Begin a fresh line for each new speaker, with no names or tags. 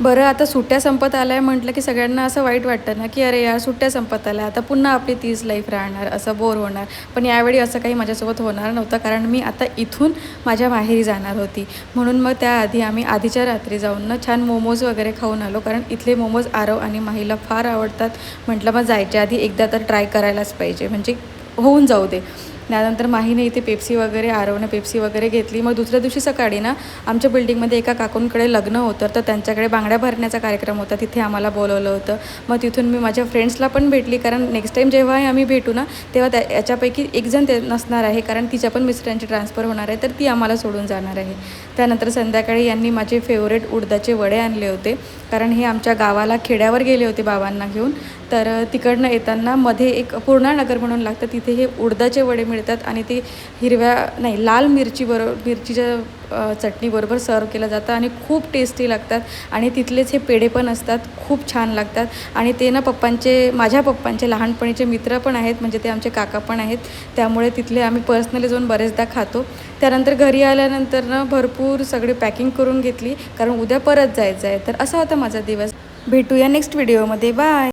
बरं आता सुट्ट्या संपत आल्या म्हटलं की सगळ्यांना असं वाईट वाटतं ना, की अरे यार सुट्ट्या संपत आल्या, आता पुन्हा आपली तीच लाईफ राहणार, असं बोर होणार. पण यावेळी असं काही माझ्यासोबत होणार नव्हतं, कारण मी आता इथून माझ्या माहेरी जाणार होती. म्हणून मग त्याआधी आम्ही आधीच्या रात्री जाऊन ना छान मोमोज वगैरे खाऊन आलो, कारण इथले मोमोज आरव आणि माहीला फार आवडतात. म्हटलं मग जायच्या आधी एकदा तर ट्राय करायलाच पाहिजे, म्हणजे होऊन जाऊ दे. त्यानंतर माहीने इथे पेप्सी वगैरे, आरवने पेप्सी वगैरे घेतली. मग दुसऱ्या दिवशी सकाळी ना आमच्या बिल्डिंगमध्ये एका काकूंकडे लग्न होतं, तर त्यांच्याकडे बांगड्या भरण्याचा कार्यक्रम होता, तिथे आम्हाला बोलवलं होतं. मग तिथून मी माझ्या फ्रेंड्सला पण भेटली, कारण नेक्स्ट टाईम जेव्हाही आम्ही भेटू ना तेव्हा याच्यापैकी एक जण ते नसणार आहे, कारण तिच्या पण मिस्टरांची ट्रान्सफर होणार आहे, तर ती आम्हाला सोडून जाणार आहे. त्यानंतर संध्याकाळी यांनी माझे फेवरेट उडदाचे वडे आणले होते, कारण हे आमच्या गावाला खेड्यावर गेले होते बाबांना घेऊन. तर तिकडनं येताना मध्ये एक पूर्णानगर म्हणून लागतं, तिथे हे उडदाचे वडे मिळतात आणि ते लाल मिरचीच्या चटणीबरोबर सर्व केलं जातं आणि खूप टेस्टी लागतात. आणि तिथलेच हे पेढे पण असतात, खूप छान लागतात. आणि ते ना माझ्या पप्पांचे लहानपणीचे मित्र पण आहेत, म्हणजे ते आमचे काका पण आहेत, त्यामुळे तिथले आम्ही पर्सनली जाऊन बरेचदा खातो. त्यानंतर घरी आल्यानंतर ना भरपूर सगळी पॅकिंग करून घेतली, कारण उद्या परत जायचं आहे. तर असा होता माझा दिवस. भेटूया नेक्स्ट व्हिडिओमध्ये. बाय.